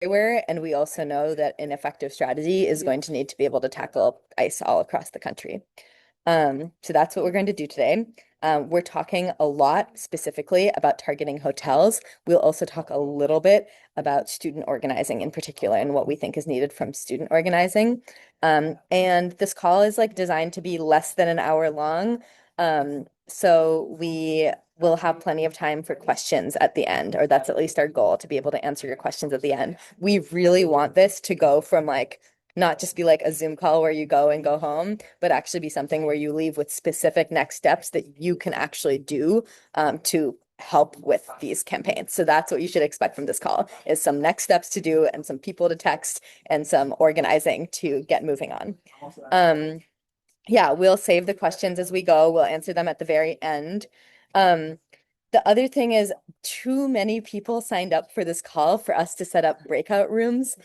everywhere, and we also know that an effective strategy is going to need to be able to tackle ice all across the country. So that's what we're going to do today. We're talking a lot specifically about targeting hotels. We'll also talk a little bit about student organizing in particular and what we think is needed from student organizing. And this call is like designed to be less than an hour long. So we will have plenty of time for questions at the end, or that's at least our goal, to be able to answer your questions at the end. We really want this to go from like not just be like a Zoom call where you go and go home, but actually be something where you leave with specific next steps that you can actually do to help with these campaigns. So that's what you should expect from this call is some next steps to do and some people to text and some organizing to get moving on. Um, yeah, we'll save the questions as we go. We'll answer them at the very end. Um, the other thing is too many people signed up for this call for us to set up breakout rooms,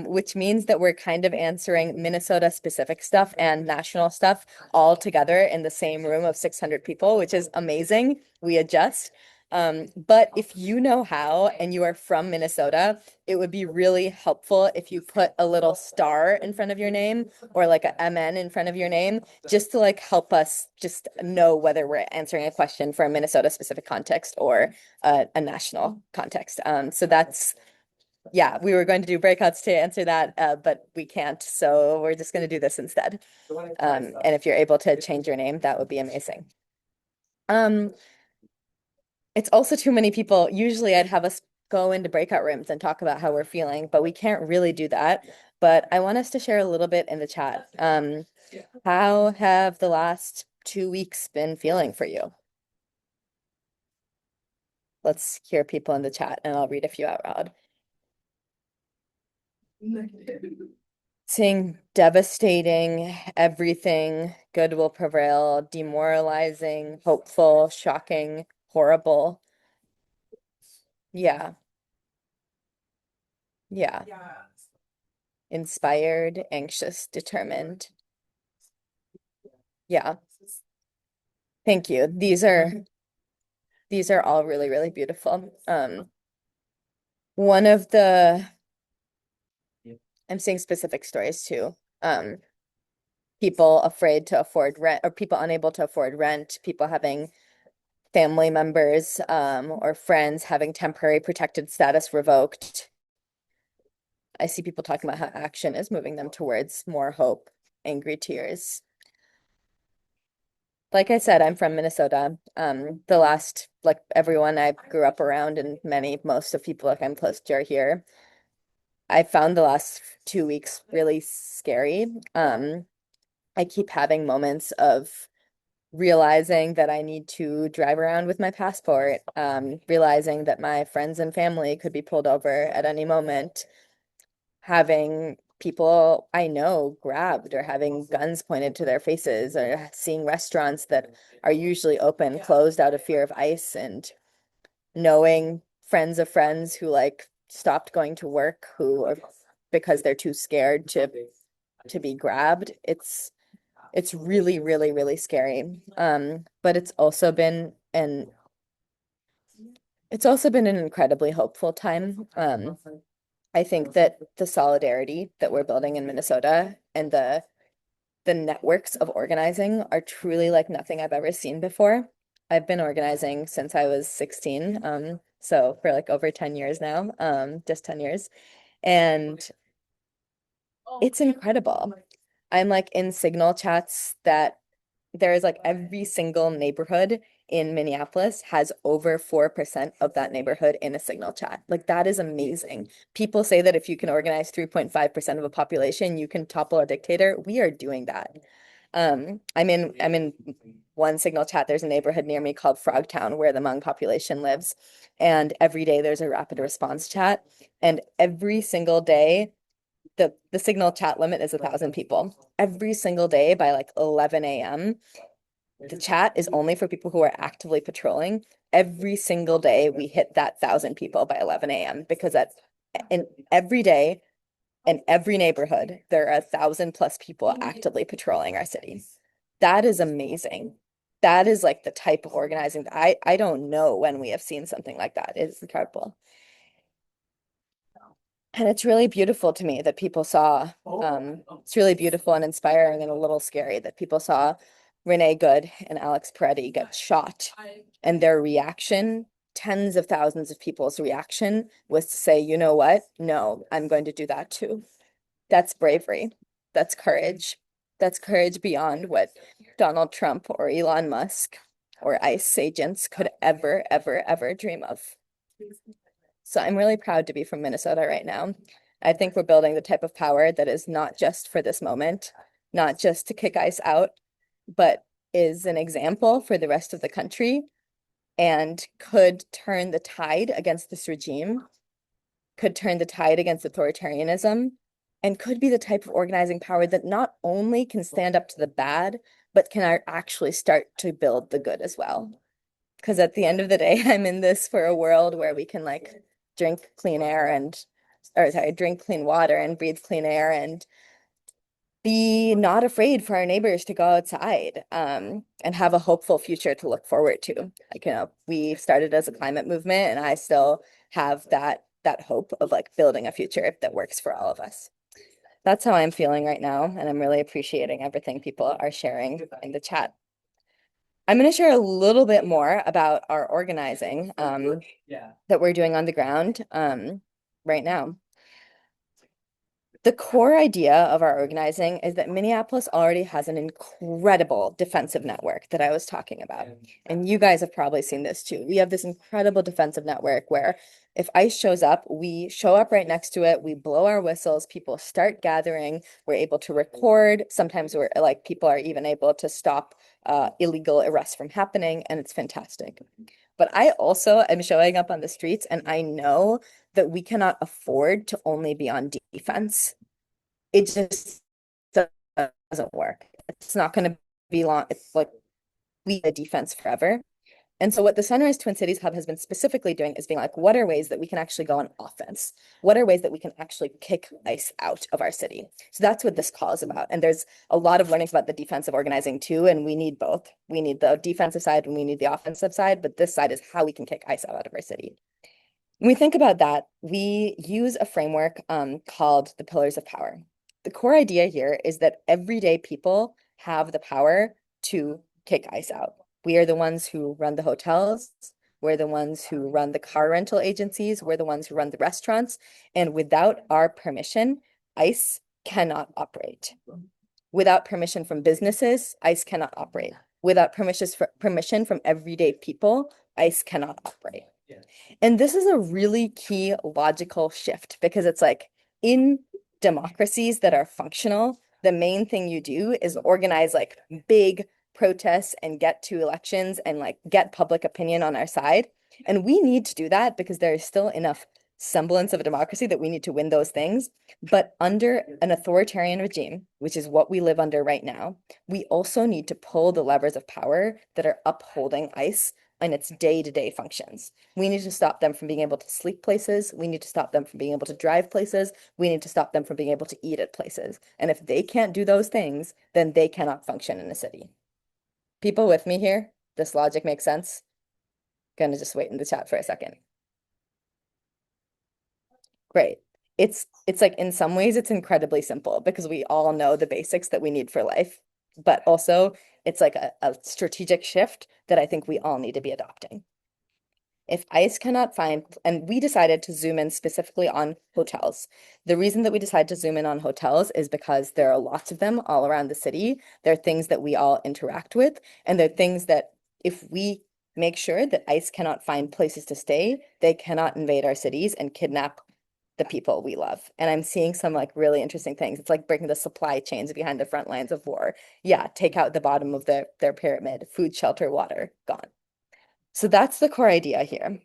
which means that we're kind of answering Minnesota specific stuff and national stuff all together in the same room of 600 people, which is amazing. We adjust. But if you know how and you are from Minnesota, it would be really helpful if you put a little star in front of your name or like a MN in front of your name, just to like help us just know whether we're answering a question for a Minnesota specific context or a national context. So that's, yeah, we were going to do breakouts to answer that, but we can't. So we're just going to do this instead. And if you're able to change your name, that would be amazing. Um, it's also too many people. Usually I'd have us go into breakout rooms and talk about how we're feeling, but we can't really do that. But I want us to share a little bit in the chat. How have the last 2 weeks been feeling for you? Let's hear people in the chat and I'll read a few out loud. Seeing devastating, everything, good will prevail, demoralizing, hopeful, shocking, horrible. Yeah, yeah. Inspired, anxious, determined. Yeah. Thank you. These are all really, really beautiful. One of the I'm seeing specific stories too. People afraid to afford rent or people unable to afford rent, people having family members or friends having temporary protected status revoked. I see people talking about how action is moving them towards more hope, angry tears. Like I said, I'm from Minnesota. The last, like everyone I grew up around and most of people like I'm close to are here. I found the last 2 weeks really scary. I keep having moments of realizing that I need to drive around with my passport, realizing that my friends and family could be pulled over at any moment, having people I know grabbed or having guns pointed to their faces, or seeing restaurants that are usually open closed out of fear of ICE, and knowing friends of friends who like stopped going to work who are because they're too scared to be grabbed. It's really, really, really scary. But it's also been an incredibly hopeful time. I think that the solidarity that we're building in Minnesota and the networks of organizing are truly like nothing I've ever seen before. I've been organizing since I was 16, so for like over 10 years now, just 10 years. And it's incredible. I'm like in signal chats that there is like every single neighborhood in Minneapolis has over 4% of that neighborhood in a signal chat. Like that is amazing. People say that if you can organize 3.5% of a population, you can topple a dictator. We are doing that. I'm in one signal chat. There's a neighborhood near me called Frogtown where the Hmong population lives. And every day there's a rapid response chat. And every single day the signal chat limit is 1,000 people. Every single day by like 11 a.m. The chat is only for people who are actively patrolling. Every single day we hit that 1,000 people by 11 a.m. because that's in every day in every neighborhood, there are 1,000 plus people actively patrolling our city. That is amazing. That is like the type of organizing that I don't know when we have seen something like that. It's incredible. And it's really beautiful to me that people saw, it's really beautiful and inspiring and a little scary that people saw Renee Good and Alex Peretti get shot. And their reaction, tens of thousands of people's reaction was to say, you know what? No, I'm going to do that too. That's bravery. That's courage. That's courage beyond what Donald Trump or Elon Musk or ICE agents could ever, ever, ever dream of. So I'm really proud to be from Minnesota right now. I think we're building the type of power that is not just for this moment, not just to kick ICE out, but is an example for the rest of the country and could turn the tide against this regime, could turn the tide against authoritarianism, and could be the type of organizing power that not only can stand up to the bad, but can actually start to build the good as well. Because at the end of the day, I'm in this for a world where we can like drink clean air and, or sorry, drink clean water and breathe clean air and be not afraid for our neighbors to go outside and have a hopeful future to look forward to. Like, we started as a climate movement and I still have that hope of like building a future that works for all of us. That's how I'm feeling right now, and I'm really appreciating everything people are sharing in the chat. I'm going to share a little bit more about our organizing that we're doing on the ground right now. The core idea of our organizing is that Minneapolis already has an incredible defensive network that I was talking about. And you guys have probably seen this too. We have this incredible defensive network where if ICE shows up, we show up right next to it, we blow our whistles, people start gathering, we're able to record. Sometimes we're like, people are even able to stop illegal arrests from happening, and it's fantastic. But I also am showing up on the streets, and I know that we cannot afford to only be on defense. It just doesn't work. It's not going to be long. It's like we a defense forever. And so what the Sunrise Twin Cities Hub has been specifically doing is being like, what are ways that we can actually go on offense? What are ways that we can actually kick ICE out of our city? So that's what this call is about. And there's a lot of learnings about the defensive organizing too, and we need both. We need the defensive side and we need the offensive side, but this side is how we can kick ICE out of our city. When we think about that, we use a framework called the Pillars of Power. The core idea here is that everyday people have the power to kick ICE out. We are the ones who run the hotels. We're the ones who run the car rental agencies. We're the ones who run the restaurants. And without our permission, ICE cannot operate. Without permission from businesses, ICE cannot operate. Without permission from everyday people, ICE cannot operate. And this is a really key logical shift because it's like in democracies that are functional, the main thing you do is organize like big protests and get to elections and like get public opinion on our side. And we need to do that because there is still enough semblance of a democracy that we need to win those things. But under an authoritarian regime, which is what we live under right now, we also need to pull the levers of power that are upholding ICE in its day-to-day functions. We need to stop them from being able to sleep places. We need to stop them from being able to drive places. We need to stop them from being able to eat at places. And if they can't do those things, then they cannot function in a city. People with me here? This logic makes sense? Gonna just wait in the chat for a second. Great. It's like in some ways it's incredibly simple because we all know the basics that we need for life, but also it's like a strategic shift that I think we all need to be adopting. If ICE cannot find, and we decided to zoom in specifically on hotels. The reason that we decided to zoom in on hotels is because there are lots of them all around the city. There are things that we all interact with, and there are things that if we make sure that ICE cannot find places to stay, they cannot invade our cities and kidnap the people we love. And I'm seeing some like really interesting things. It's like breaking the supply chains behind the front lines of war. Yeah, take out the bottom of their pyramid, food, shelter, water, gone. So that's the core idea here.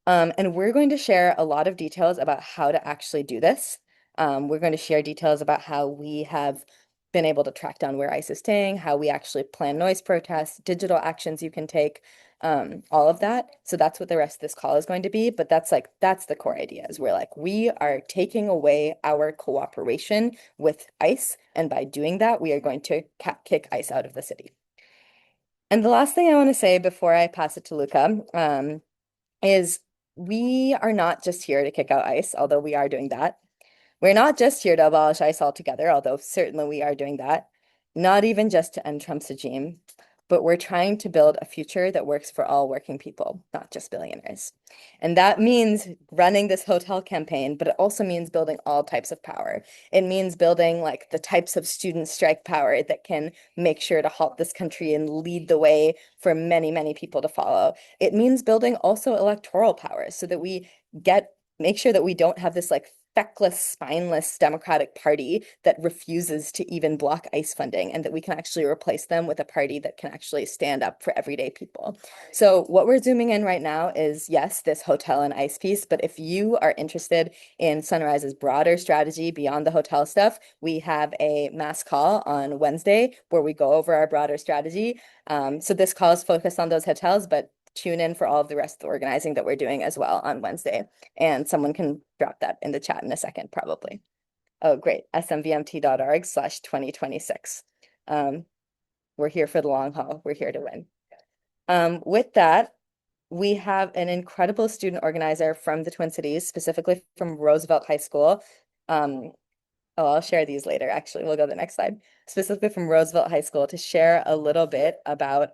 And we're going to share a lot of details about how to actually do this. We're going to share details about how we have been able to track down where ICE is staying, how we actually plan noise protests, digital actions you can take, all of that. So that's what the rest of this call is going to be. But that's the core idea is we're like, we are taking away our cooperation with ICE. And by doing that, we are going to kick ICE out of the city. And the last thing I want to say before I pass it to Luca is we are not just here to kick out ICE, although we are doing that. We're not just here to abolish ICE altogether, although certainly we are doing that. Not even just to end Trump's regime, but we're trying to build a future that works for all working people, not just billionaires. And that means running this hotel campaign, but it also means building all types of power. It means building like the types of student strike power that can make sure to halt this country and lead the way for many, many people to follow. It means building also electoral power so that we make sure that we don't have this like feckless, spineless Democratic Party that refuses to even block ICE funding, and that we can actually replace them with a party that can actually stand up for everyday people. So what we're zooming in right now is, yes, this hotel and ICE piece, but if you are interested in Sunrise's broader strategy beyond the hotel stuff, we have a mass call on Wednesday where we go over our broader strategy. So this call is focused on those hotels, but tune in for all of the rest of the organizing that we're doing as well on Wednesday. And someone can drop that in the chat in a second, probably. Oh, great. smvmt.org/2026. We're here for the long haul. We're here to win. With that, we have an incredible student organizer from the Twin Cities, specifically from Roosevelt High School. I'll share these later, actually. We'll go to the next slide. Specifically from Roosevelt High School to share a little bit about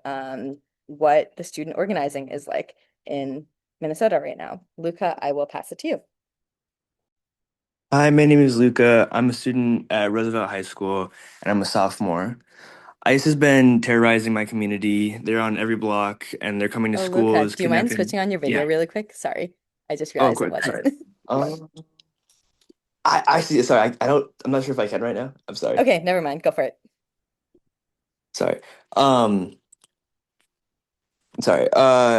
what the student organizing is like in Minnesota right now. Luca, I will pass it to you. Hi, my name is Luca. I'm a student at Roosevelt High School, and I'm a sophomore. ICE has been terrorizing my community. They're on every block, and they're coming to Oh, Luca, schools, do you mind kidnapping. switching on your video Yeah. really quick? Sorry, I just Oh, realized it quick. wasn't. Sorry. Um, I see. Sorry, I don't. I'm not sure if I can right now. I'm sorry. Okay, never mind. Go for it. Sorry. Um, Sorry.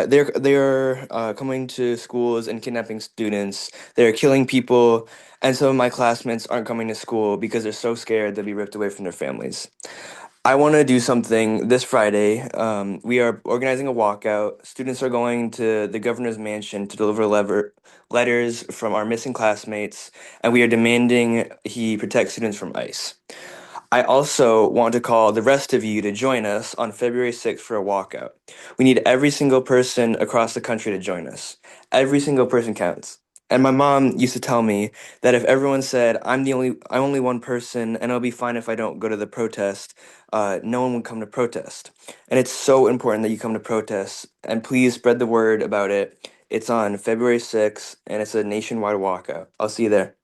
They're coming to schools and kidnapping students. They're killing people, and some of my classmates aren't coming to school because they're so scared they'll be ripped away from their families. I want to do something this Friday. We are organizing a walkout. Students are going to the governor's mansion to deliver letters from our missing classmates, and we are demanding he protect students from ICE. I also want to call the rest of you to join us on February 6th for a walkout. We need every single person across the country to join us. Every single person counts. And my mom used to tell me that if everyone said, I'm only one person and it'll be fine if I don't go to the protest, no one would come to protest. And it's so important that you come to protest. And please spread the word about it. It's on February 6th and it's a nationwide walkout. I'll see you there.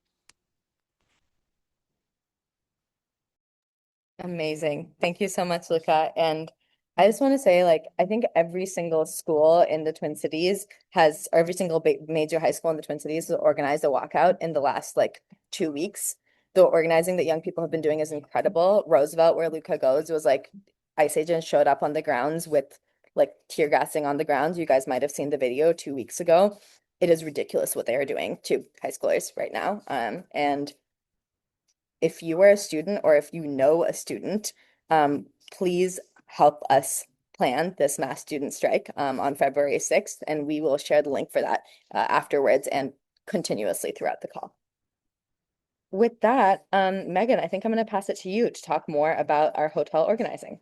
Amazing. Thank you so much, Luca. And I just want to say, like, I think every single school in the Twin Cities has, or every single major high school in the Twin Cities has organized a walkout in the last like 2 weeks. The organizing that young people have been doing is incredible. Roosevelt, where Luca goes, was like ICE agents showed up on the grounds with like tear gassing on the grounds. You guys might have seen the video 2 weeks ago. It is ridiculous what they are doing to high schoolers right now. And if you are a student or if you know a student, please help us plan this mass student strike on February 6th, and we will share the link for that afterwards and continuously throughout the call. With that, Megan, I think I'm going to pass it to you to talk more about our hotel organizing.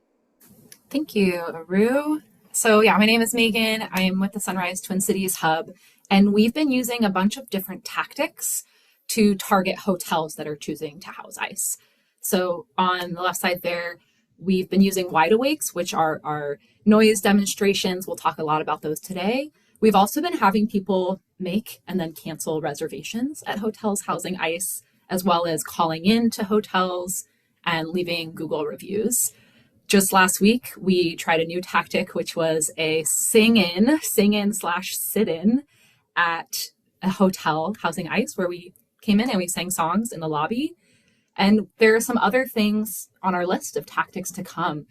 Thank you, Aru. So, yeah, my name is Megan. I am with the Sunrise Twin Cities Hub, and we've been using a bunch of different tactics to target hotels that are choosing to house ICE. So, on the left side there, we've been using wide awakes, which are our noise demonstrations. We'll talk a lot about those today. We've also been having people make and then cancel reservations at hotels housing ICE, as well as calling in to hotels and leaving Google reviews. Just last week, we tried a new tactic, which was a sing in/sit in at a hotel housing ICE, where we came in and we sang songs in the lobby. And there are some other things on our list of tactics to come.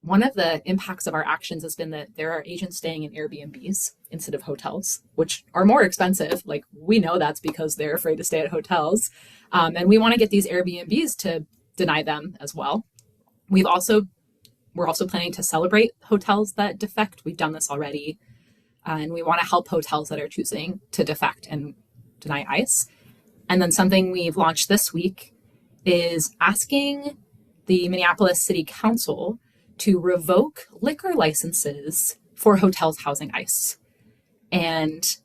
One of the impacts of our actions has been that there are agents staying in Airbnbs instead of hotels, which are more expensive. Like, we know that's because they're afraid to stay at hotels. And we want to get these Airbnbs to deny them as well. We're also planning to celebrate hotels that defect. We've done this already. And we want to help hotels that are choosing to defect and deny ICE. And then something we've launched this week is asking the Minneapolis City Council to revoke liquor licenses for hotels housing ICE. And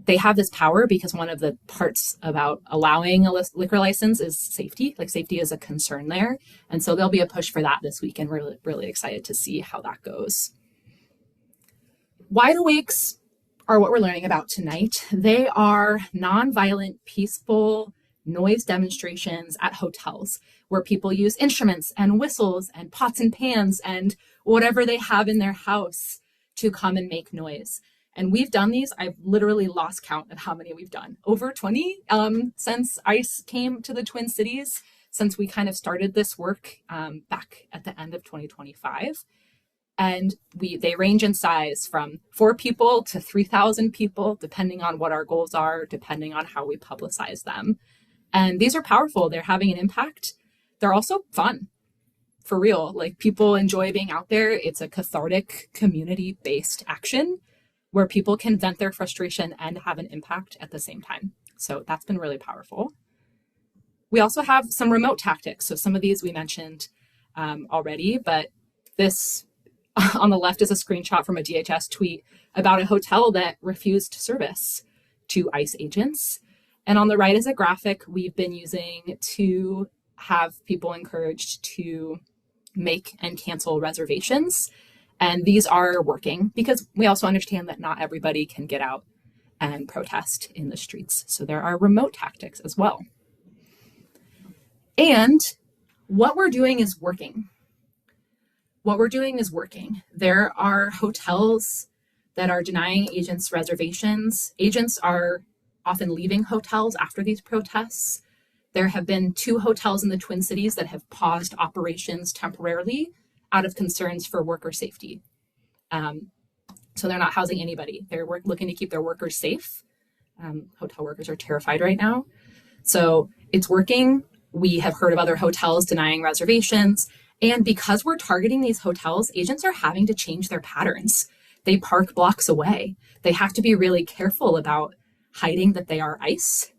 they have this power because one of the parts about allowing a liquor license is safety. Like safety is a concern there. And so there'll be a push for that this week. And we're really, really excited to see how that goes. Wide awakes are what we're learning about tonight. They are nonviolent, peaceful noise demonstrations at hotels where people use instruments and whistles and pots and pans and whatever they have in their house to come and make noise. And we've done these. I've literally lost count of how many we've done. Over 20 since ICE came to the Twin Cities, since we kind of started this work back at the end of 2025. And they range in size from 4 people to 3,000 people, depending on what our goals are, depending on how we publicize them. And these are powerful. They're having an impact. They're also fun, for real. Like people enjoy being out there. It's a cathartic, community-based action where people can vent their frustration and have an impact at the same time. So that's been really powerful. We also have some remote tactics. So some of these we mentioned already, but this on the left is a screenshot from a DHS tweet about a hotel that refused service to ICE agents. And on the right is a graphic we've been using to have people encouraged to make and cancel reservations. And these are working because we also understand that not everybody can get out and protest in the streets. So there are remote tactics as well. And what we're doing is working. What we're doing is working. There are hotels that are denying agents reservations. Agents are often leaving hotels after these protests. There have been 2 hotels in the Twin Cities that have paused operations temporarily out of concerns for worker safety. So they're not housing anybody. They're looking to keep their workers safe. Hotel workers are terrified right now. So it's working. We have heard of other hotels denying reservations. And because we're targeting these hotels, agents are having to change their patterns. They park blocks away. They have to be really careful about hiding that they are ICE.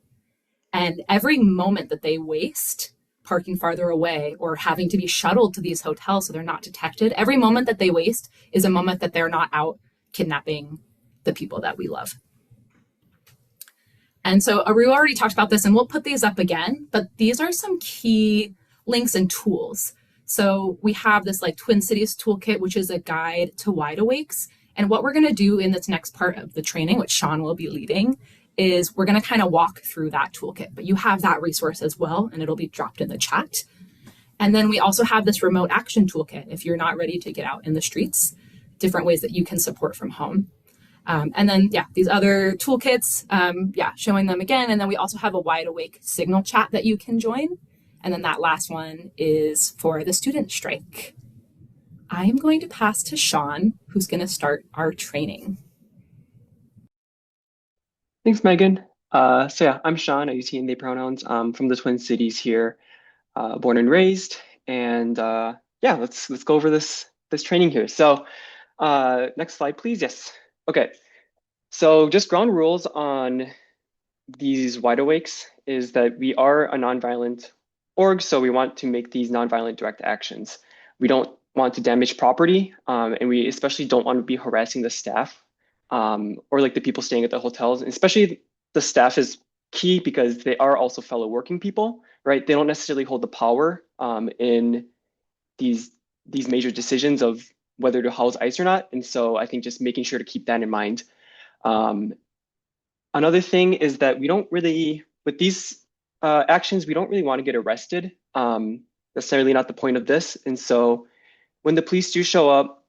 And every moment that they waste parking farther away or having to be shuttled to these hotels so they're not detected, every moment that they waste is a moment that they're not out kidnapping the people that we love. And so we already talked about this, and we'll put these up again, but these are some key links and tools. So we have this like Twin Cities Toolkit, which is a guide to wide awakes. And what we're going to do in this next part of the training, which Sean will be leading, is we're going to kind of walk through that toolkit. But you have that resource as well, and it'll be dropped in the chat. And then we also have this remote action toolkit if you're not ready to get out in the streets, different ways that you can support from home. And then, these other toolkits, showing them again. And then we also have a wide awake signal chat that you can join. And then that last one is for the student strike. I am going to pass to Sean, who's going to start our training. Thanks, Megan. I'm Sean. I use he and they pronouns. I'm from the Twin Cities here, born and raised. And let's go over this training here. So next slide, please. Yes. Okay. So just ground rules on these wide awakes is that we are a nonviolent org, so we want to make these nonviolent direct actions. We don't want to damage property, and we especially don't want to be harassing the staff or like the people staying at the hotels. And especially the staff is key because they are also fellow working people, right? They don't necessarily hold the power in these major decisions of whether to house ICE or not. And so I think just making sure to keep that in mind. Another thing is that we don't really, with these actions, we don't really want to get arrested. Necessarily not the point of this. And so when the police do show up,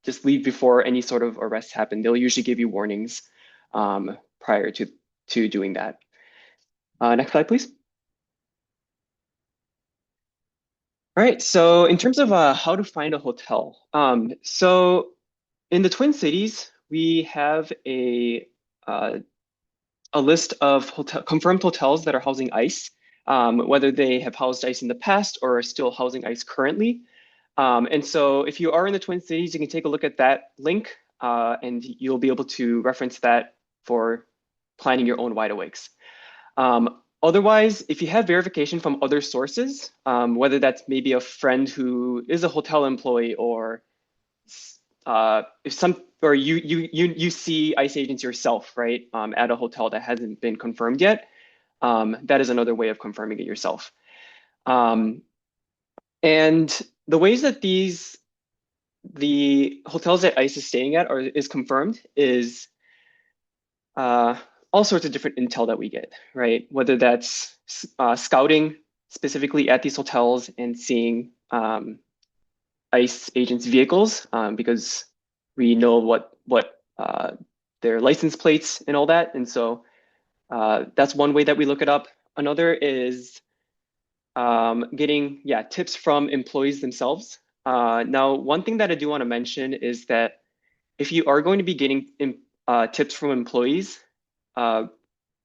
just leave before any sort of arrests happen. They'll usually give you warnings prior to doing that. Next slide, please. All right, so in terms of how to find a hotel. So in the Twin Cities, we have a list of confirmed hotels that are housing ICE, whether they have housed ICE in the past or are still housing ICE currently. And so if you are in the Twin Cities, you can take a look at that link and you'll be able to reference that for planning your own wide awakes. Otherwise, if you have verification from other sources, whether that's maybe a friend who is a hotel employee or if some or you see ICE agents yourself, right, at a hotel that hasn't been confirmed yet, that is another way of confirming it yourself. Um, and the ways that the hotels that ICE is staying at is confirmed is uh, all sorts of different intel that we get, right? Whether that's scouting specifically at these hotels and seeing ICE agents' vehicles, because we know what their license plates and all that, and so that's one way that we look it up. Another is getting tips from employees themselves. Now, one thing that I do want to mention is that if you are going to be getting tips from employees, uh,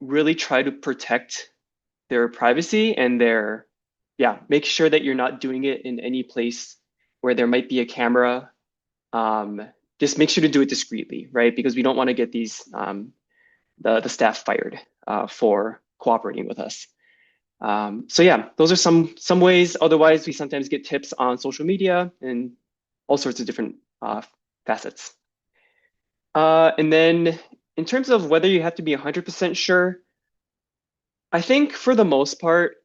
really try to protect their privacy and make sure that you're not doing it in any place where there might be a camera. Just make sure to do it discreetly, right? Because we don't want to get the staff fired for cooperating with us. So yeah, those are some ways. Otherwise, we sometimes get tips on social media and all sorts of different facets. And then in terms of whether you have to be 100% sure, I think for the most part,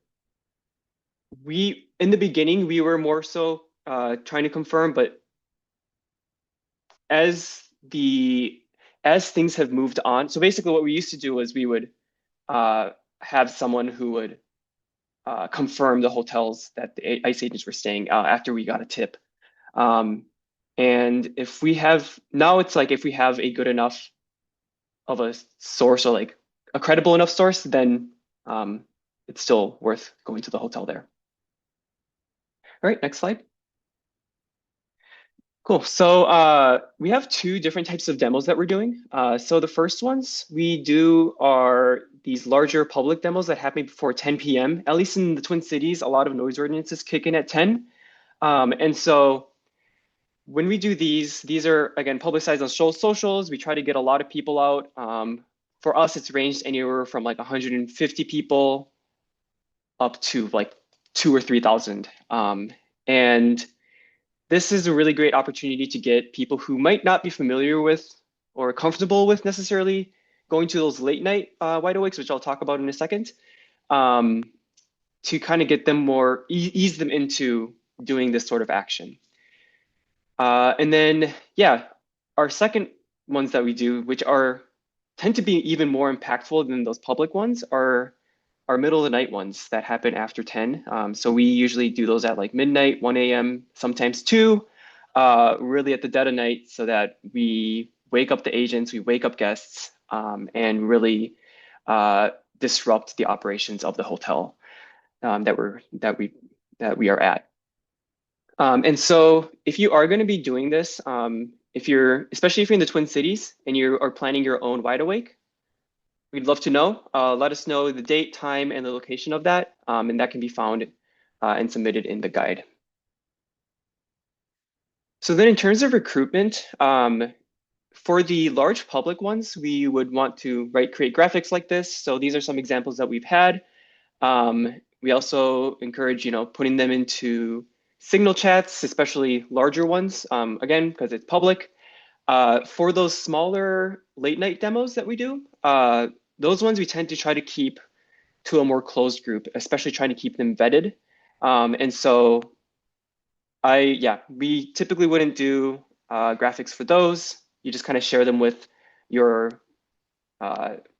in the beginning, we were more so trying to confirm, but as as things have moved on, so basically what we used to do was we would have someone who would confirm the hotels that the ICE agents were staying after we got a tip. And if we have now, it's like if we have a good enough of a source or like a credible enough source, then it's still worth going to the hotel there. All right, next slide. Cool. So we have two different types of demos that we're doing. So the first ones we do are these larger public demos that happen before 10 p.m. At least in the Twin Cities, a lot of noise ordinances kick in at 10. And so when we do these are, again, publicized on socials. We try to get a lot of people out. For us, it's ranged anywhere from like 150 people up to like 2,000 or 3,000. And this is a really great opportunity to get people who might not be familiar with or comfortable with necessarily going to those late night wide awakes, which I'll talk about in a second, to kind of get them more, ease them into doing this sort of action. And then, our second ones that we do, which tend to be even more impactful than those public ones, are our middle of the night ones that happen after 10. So we usually do those at like midnight, 1 a.m., sometimes 2, really at the dead of night, so that we wake up the agents, we wake up guests, and really disrupt the operations of the hotel that we are at. And so if you are going to be doing this, especially if you're in the Twin Cities and you are planning your own wide awake, we'd love to know. Let us know the date, time, and the location of that, and that can be found and submitted in the guide. So then in terms of recruitment, for the large public ones, we would want to create graphics like this. So these are some examples that we've had. We also encourage, putting them into signal chats, especially larger ones, again, because it's public. For those smaller late night demos that we do, those ones we tend to try to keep to a more closed group, especially trying to keep them vetted. And so we typically wouldn't do graphics for those. You just kind of share them with your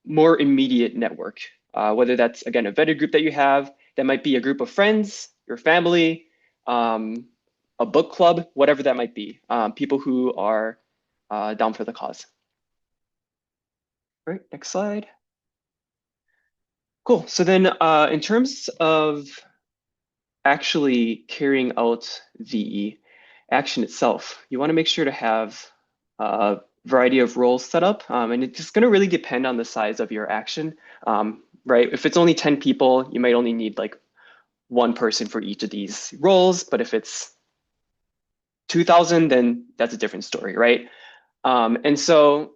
more immediate network, whether that's, again, a vetted group that you have, that might be a group of friends, your family, a book club, whatever that might be, people who are down for the cause. All right, next slide. Cool. So then in terms of actually carrying out the action itself, you want to make sure to have a variety of roles set up. And it's just going to really depend on the size of your action, right? If it's only 10 people, you might only need like one person for each of these roles. But if it's 2,000, then that's a different story, right? And so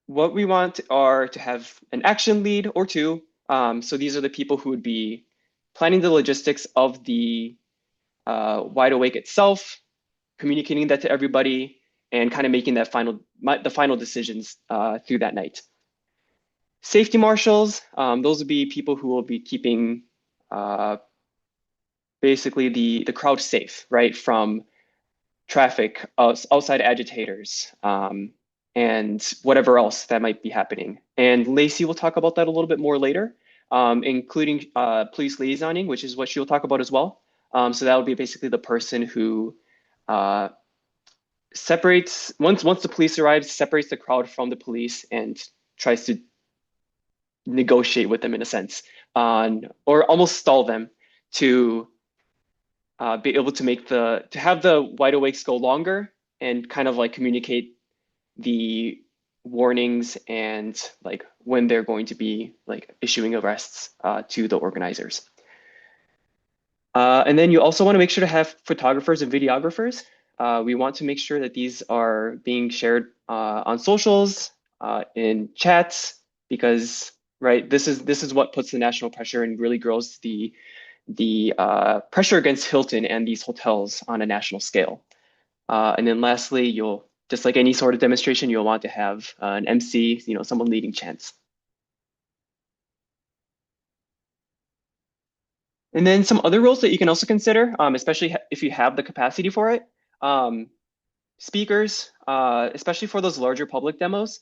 what we want are to have an action lead or two. So these are the people who would be planning the logistics of the wide awake itself, communicating that to everybody, and kind of making that the final decisions through that night. Safety marshals, those would be people who will be keeping basically the crowd safe, right, from traffic, outside agitators, and whatever else that might be happening. And Lacey will talk about that a little bit more later, including police liaisoning, which is what she'll talk about as well. So that would be basically the person who separates, once the police arrives, separates the crowd from the police and tries to negotiate with them in a sense, or almost stall them to be able to have the wide awakes go longer and kind of like communicate the warnings and like when they're going to be like issuing arrests to the organizers. And then you also want to make sure to have photographers and videographers. We want to make sure that these are being shared on socials, in chats, because right, this is what puts the national pressure and really grows the pressure against Hilton and these hotels on a national scale. And then lastly, you'll, just like any sort of demonstration, you'll want to have an MC, someone leading chants. And then some other roles that you can also consider, especially if you have the capacity for it. Speakers, especially for those larger public demos,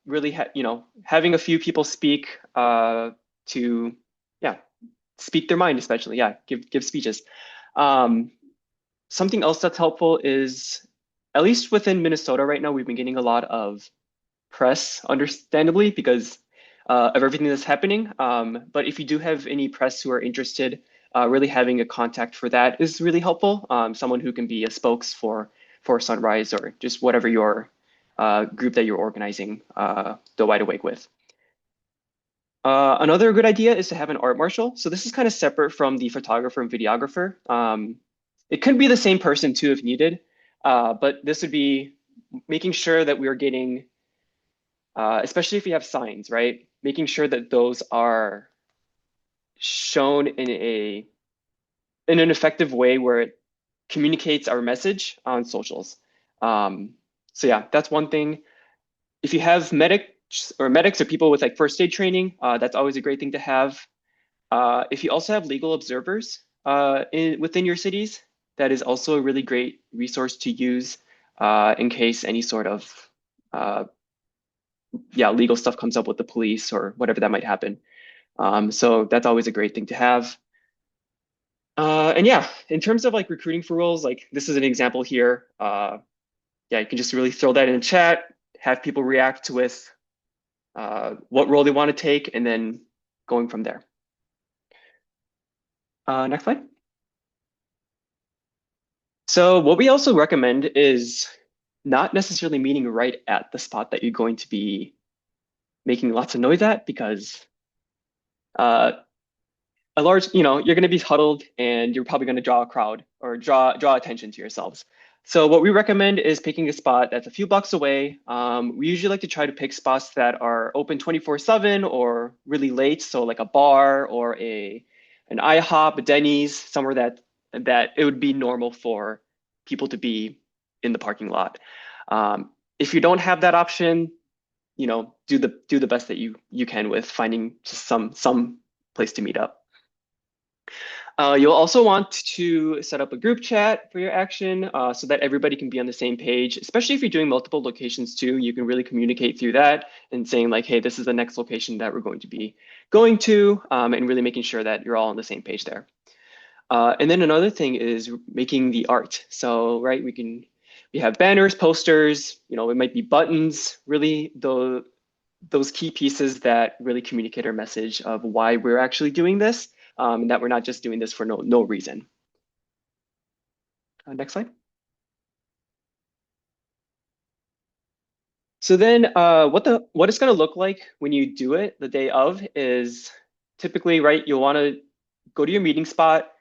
really, having a few people speak to, yeah, speak their mind, especially, yeah, give speeches. Something else that's helpful is, at least within Minnesota right now, we've been getting a lot of press, understandably, because of everything that's happening. But if you do have any press who are interested, really having a contact for that is really helpful. Someone who can be a spokes for Sunrise, or just whatever your group that you're organizing the Wide Awake with. Another good idea is to have an art marshal. So this is kind of separate from the photographer and videographer. It could be the same person too if needed, but this would be making sure that we are getting, especially if you have signs, right? Making sure that those are shown in an effective way where it communicates our message on socials. So yeah, that's one thing. If you have medics or people with like first aid training, that's always a great thing to have. If you also have legal observers within your cities, that is also a really great resource to use in case any sort of legal stuff comes up with the police or whatever that might happen. So that's always a great thing to have. And yeah, in terms of like recruiting for roles, like this is an example here. Yeah, you can just really throw that in the chat, have people react with what role they want to take, and then going from there. Next slide. So what we also recommend is not necessarily meeting right at the spot that you're going to be making lots of noise at, because a large, you're going to be huddled and you're probably going to draw a crowd or draw attention to yourselves. So what we recommend is picking a spot that's a few blocks away. We usually like to try to pick spots that are open 24/7 or really late. So like a bar or an IHOP, a Denny's, somewhere that it would be normal for people to be in the parking lot. If you don't have that option, do the best that you can with finding just some place to meet up. You'll also want to set up a group chat for your action so that everybody can be on the same page, especially if you're doing multiple locations too. You can really communicate through that and saying like, hey, this is the next location that we're going to be going to, and really making sure that you're all on the same page there. And then another thing is making the art. So, right, we have banners, posters, it might be buttons, really those key pieces that really communicate our message of why we're actually doing this. And that we're not just doing this for no reason. Next slide. So then what it's going to look like when you do it the day of is typically, right, you'll want to go to your meeting spot.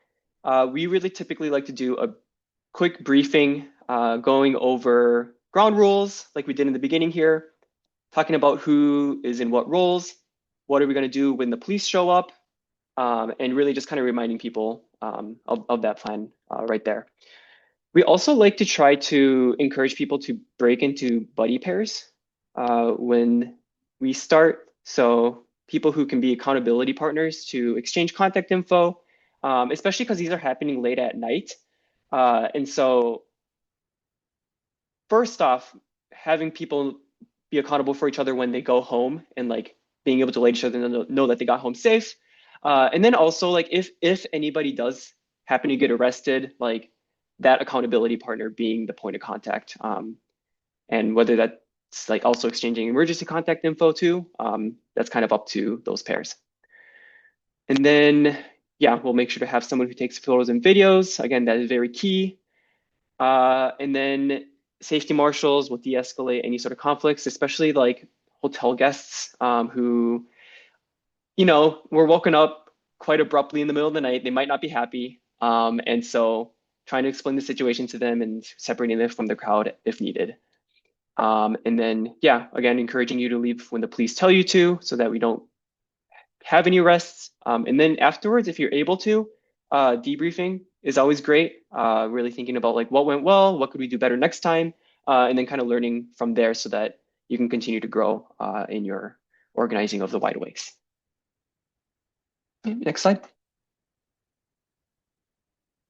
We really typically like to do a quick briefing going over ground rules like we did in the beginning here, talking about who is in what roles, what are we going to do when the police show up, and really just kind of reminding people of that plan right there. We also like to try to encourage people to break into buddy pairs when we start. So people who can be accountability partners to exchange contact info, especially because these are happening late at night. And so first off, having people be accountable for each other when they go home and like being able to let each other know that they got home safe. And then also like if anybody does happen to get arrested, like that accountability partner being the point of contact. And whether that's like also exchanging emergency contact info too, that's kind of up to those pairs. And then, yeah, we'll make sure to have someone who takes photos and videos. Again, that is very key. And then safety marshals will de-escalate any sort of conflicts, especially like hotel guests who, were woken up quite abruptly in the middle of the night. They might not be happy. And so trying to explain the situation to them and separating them from the crowd if needed. And then, yeah, again, encouraging you to leave when the police tell you to so that we don't have any arrests. And then afterwards, if you're able to, debriefing is always great. Really thinking about like what went well, what could we do better next time, and then kind of learning from there so that you can continue to grow in your organizing of the wide awakes. Next slide.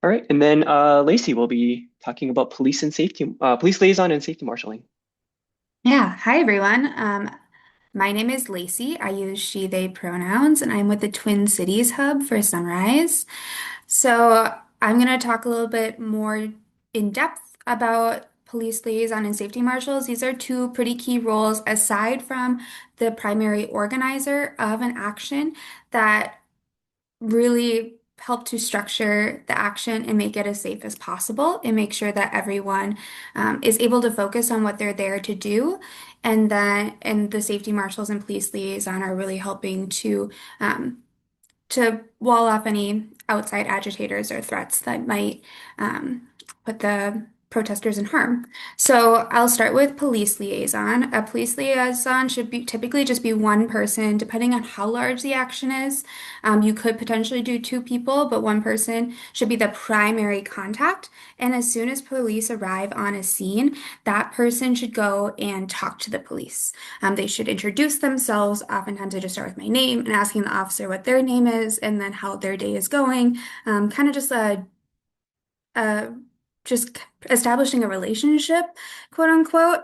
All right, and then Lacey will be talking about police liaison and safety marshaling. Yeah, hi everyone. My name is Lacey. I use she, they pronouns, and I'm with the Twin Cities Hub for Sunrise. So I'm going to talk a little bit more in depth about police liaison and safety marshals. These are two pretty key roles aside from the primary organizer of an action that really help to structure the action and make it as safe as possible and make sure that everyone is able to focus on what they're there to do. And the safety marshals and police liaison are really helping to wall off any outside agitators or threats that might put the protesters in harm. So I'll start with police liaison. A police liaison should be typically just be one person, depending on how large the action is. You could potentially do two people, but one person should be the primary contact. And as soon as police arrive on a scene, that person should go and talk to the police. They should introduce themselves. Oftentimes, I just start with my name and asking the officer what their name is and then how their day is going. Kind of uh, just establishing a relationship, quote unquote,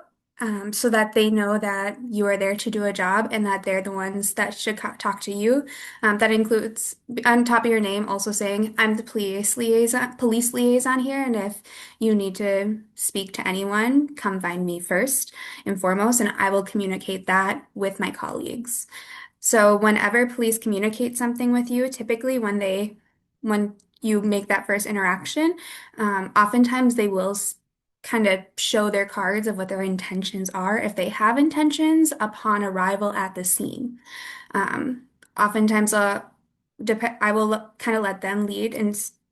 so that they know that you are there to do a job and that they're the ones that should talk to you. That includes on top of your name also saying, "I'm the police liaison here, and if you need to speak to anyone, come find me first and foremost, and I will communicate that with my colleagues." So whenever police communicate something with you, typically when you make that first interaction, oftentimes they will kind of show their cards of what their intentions are, if they have intentions upon arrival at the scene. Oftentimes, I will kind of let them lead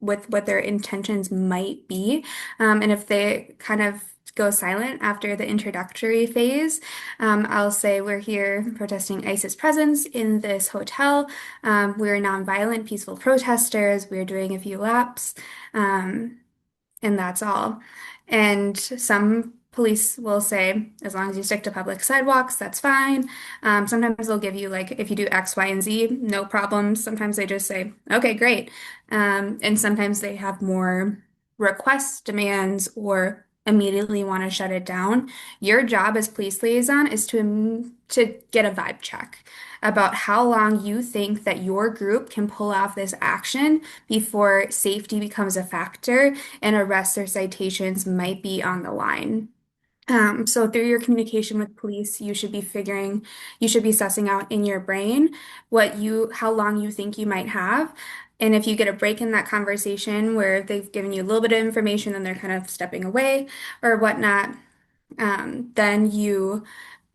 with what their intentions might be. And if they kind of go silent after the introductory phase, I'll say we're here protesting ISIS presence in this hotel. We're nonviolent, peaceful protesters. We're doing a few laps. And that's all. And some police will say, as long as you stick to public sidewalks, that's fine. Sometimes they'll give you, like, if you do X, Y, and Z, no problems. Sometimes they just say, okay, great. And sometimes they have more requests, demands, or immediately want to shut it down. Your job as police liaison is to get a vibe check about how long you think that your group can pull off this action before safety becomes a factor and arrests or citations might be on the line. So through your communication with police, you should be sussing out in your brain how long you think you might have. And if you get a break in that conversation where they've given you a little bit of information and they're kind of stepping away or whatnot, then you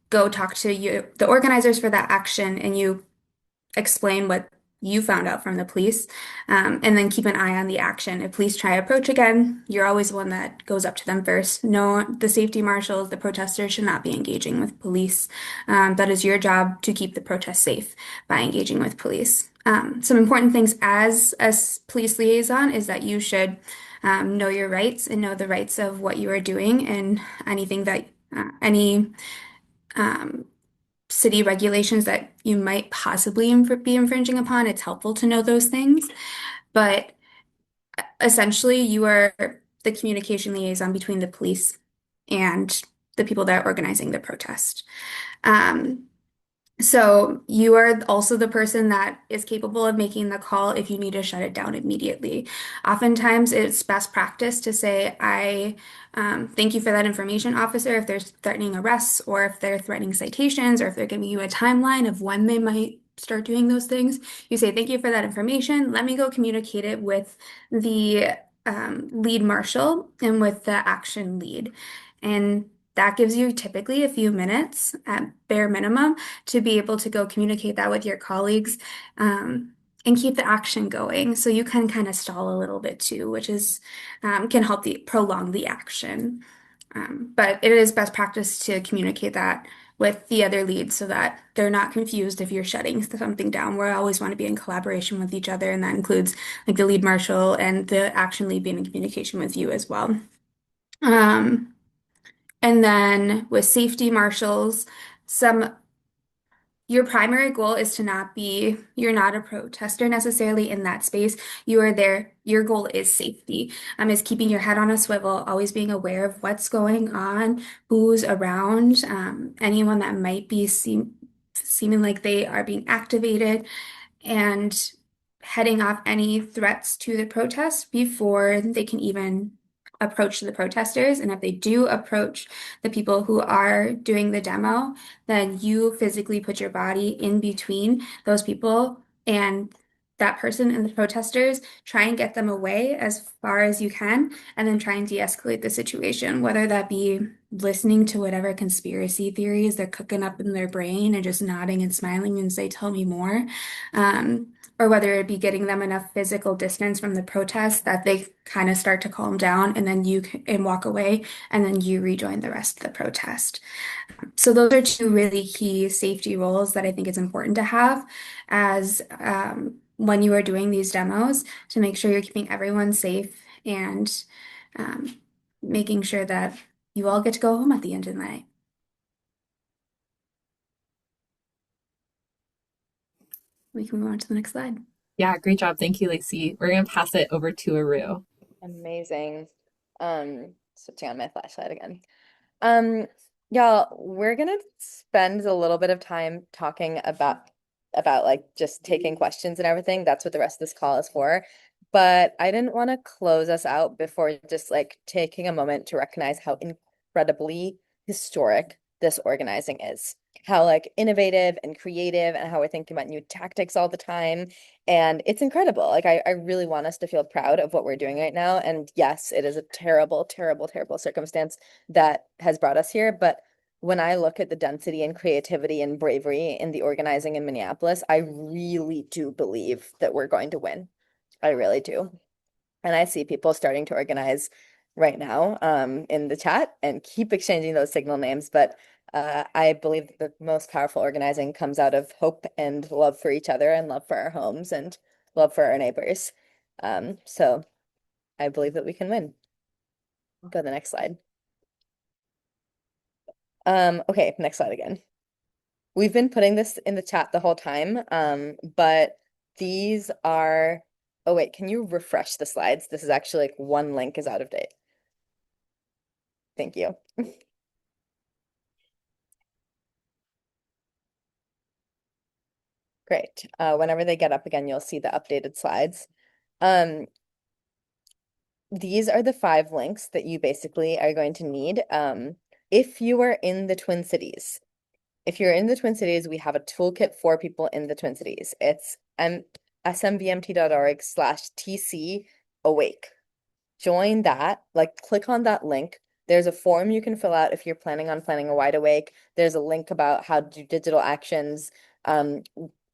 go talk to the organizers for that action and you explain what you found out from the police, and then keep an eye on the action. If police try to approach again, you're always the one that goes up to them first. No, the safety marshals, the protesters should not be engaging with police. That is your job to keep the protest safe by engaging with police. Some important things as a police liaison is that you should know your rights and know the rights of what you are doing and anything that any um, city regulations that you might possibly be infringing upon. It's helpful to know those things, but essentially, you are the communication liaison between the police and the people that are organizing the protest. Um, so you are also the person that is capable of making the call if you need to shut it down immediately. Oftentimes, it's best practice to say, I thank you for that information, officer, if they're threatening arrests or if they're threatening citations or if they're giving you a timeline of when they might start doing those things. You say, thank you for that information. Let me go communicate it with the lead marshal and with the action lead. And that gives you typically a few minutes at bare minimum to be able to go communicate that with your colleagues and keep the action going. So you can kind of stall a little bit too, which is can help prolong the action. But it is best practice to communicate that with the other leads so that they're not confused if you're shutting something down. We always want to be in collaboration with each other, and that includes like the lead marshal and the action lead being in communication with you as well. Um, and then with safety marshals, some your primary goal is to not be, you're not a protester necessarily in that space. You are there. Your goal is safety, is keeping your head on a swivel, always being aware of what's going on, who's around, anyone that might be seeming like they are being activated, and heading off any threats to the protest before they can even approach the protesters. And if they do approach the people who are doing the demo, then you physically put your body in between those people and that person and the protesters, try and get them away as far as you can, and then try and de-escalate the situation, whether that be listening to whatever conspiracy theories they're cooking up in their brain and just nodding and smiling and say, tell me more. Or whether it be getting them enough physical distance from the protest that they kind of start to calm down and then and walk away and then you rejoin the rest of the protest. So those are two really key safety roles that I think it's important to have as when you are doing these demos to make sure you're keeping everyone safe and um, making sure that you all get to go home at the end of the night. We can move on to the next slide. Yeah, great job. Thank you, Lacey. We're going to pass it over to Aru. Amazing. Switching on my flashlight again. Um, y'all, we're gonna spend a little bit of time talking about like just taking questions and everything. That's what the rest of this call is for. But I didn't want to close us out before just like taking a moment to recognize how incredibly historic this organizing is. How like innovative and creative and how we're thinking about new tactics all the time. And it's incredible. Like I really want us to feel proud of what we're doing right now. And yes, it is a terrible, terrible, terrible circumstance that has brought us here. But when I look at the density and creativity and bravery in the organizing in Minneapolis, I really do believe that we're going to win. I really do. And I see people starting to organize right now in the chat and keep exchanging those signal names. But I believe that the most powerful organizing comes out of hope and love for each other and love for our homes and love for our neighbors. So I believe that we can win. Go to the next slide. Okay, next slide again. We've been putting this in the chat the whole time, but these are, oh wait, can you refresh the slides? This is actually like one link is out of date. Thank you. Great. Whenever they get up again, you'll see the updated slides. These are the 5 links that you basically are going to need if you are in the Twin Cities. If you're in the Twin Cities, we have a toolkit for people in the Twin Cities. It's smbmt.org/TC awake. Join that, like click on that link. There's a form you can fill out if you're planning on planning a wide awake. There's a link about how to do digital actions.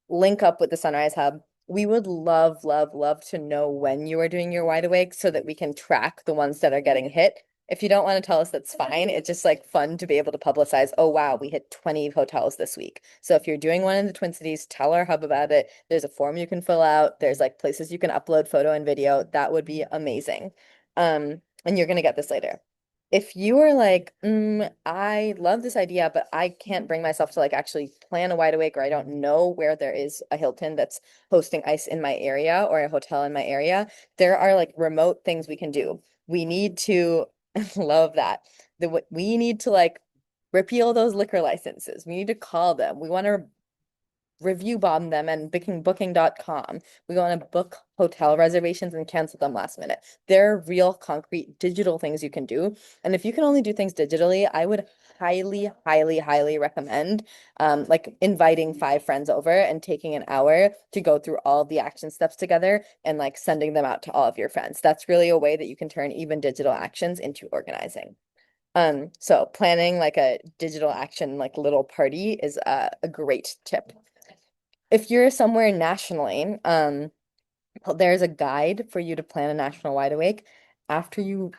Link up with the Sunrise Hub. We would love, love, love to know when you are doing your wide awake so that we can track the ones that are getting hit If you don't want to tell us, that's fine. It's just like fun to be able to publicize, oh wow, we hit 20 hotels this week. So if you're doing one in the Twin Cities, tell our hub about it. There's a form you can fill out. There's like places you can upload photo and video. That would be amazing. And you're gonna get this later. If you are like, I love this idea, but I can't bring myself to like actually plan a wide awake, or I don't know where there is a Hilton that's hosting ice in my area or a hotel in my area, there are like remote things we can do. We need to love that. We need to like repeal those liquor licenses. We need to call them. We want to review bomb them and booking.com. We want to book hotel reservations and cancel them last minute. There are real concrete digital things you can do. And if you can only do things digitally, I would highly, highly, highly recommend like inviting 5 friends over and taking an hour to go through all the action steps together and like sending them out to all of your friends. That's really a way that you can turn even digital actions into organizing. So planning like a digital action, like little party is a great tip. If you're somewhere nationally, there's a guide for you to plan a national wide awake. After you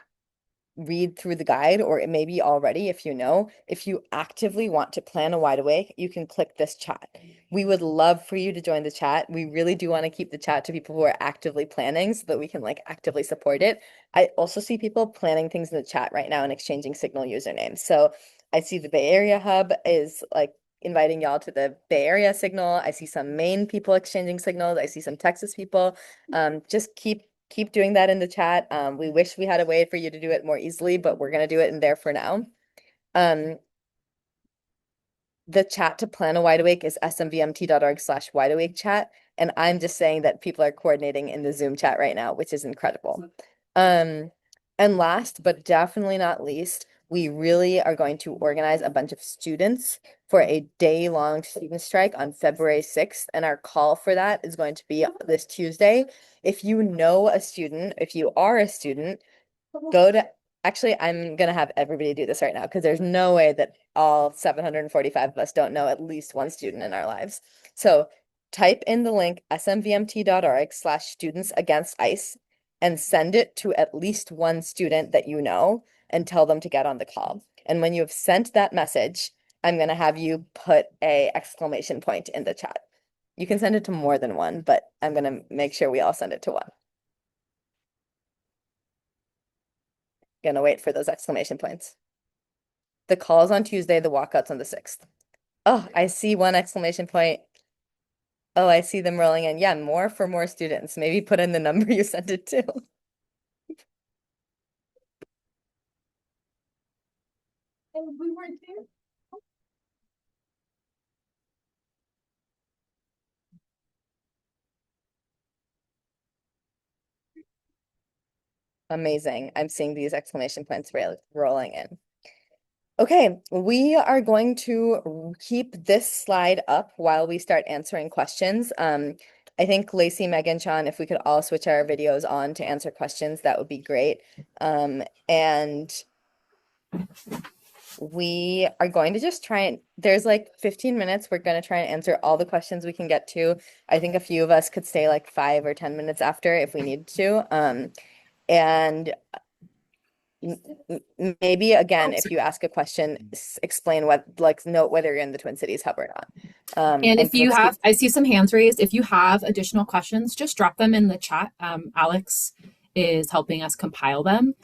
read through the guide, or it may be already if you know, if you actively want to plan a wide awake, you can click this chat. We would love for you to join the chat. We really do want to keep the chat to people who are actively planning so that we can like actively support it. I also see people planning things in the chat right now and exchanging Signal usernames. So I see the Bay Area Hub is like inviting y'all to the Bay Area Signal. I see some Maine people exchanging signals. I see some Texas people. Just keep doing that in the chat. We wish we had a way for you to do it more easily, but we're gonna do it in there for now. The chat to plan a wide awake is smvmt.org/wideawake chat. And I'm just saying that people are coordinating in the Zoom chat right now, which is incredible. And last, but definitely not least, we really are going to organize a bunch of students for a day-long student strike on February 6th. And our call for that is going to be this Tuesday. If you know a student, if you are a student, go to, actually, I'm going to have everybody do this right now because there's no way that all 745 of us don't know at least one student in our lives. So type in the link smvmt.org/students against ICE and send it to at least one student that you know and tell them to get on the call. And when you have sent that message, I'm going to have you put a exclamation point in the chat. You can send it to more than one, but I'm going to make sure we all send it to one. Gonna wait for those exclamation points. The call's on Tuesday, the walkout's on the 6th. Oh, I see one exclamation point. Oh, I see them rolling in. Yeah, more for more students. Maybe put in the number you sent it to. We weren't there. Amazing. I'm seeing these exclamation points rolling in. Okay, we are going to keep this slide up while we start answering questions. I think Lacey, Megan, Sean, if we could all switch our videos on to answer questions, that would be great. And we are going to just try and, there's like 15 minutes. We're going to try and answer all the questions we can get to. I think a few of us could stay like 5 or 10 minutes after if we need to. And maybe again, if you ask a question, explain what, like, note whether you're in the Twin Cities hub or not. And if you have, I see some hands raised. If you have additional questions, just drop them in the chat. Alex is helping us compile them.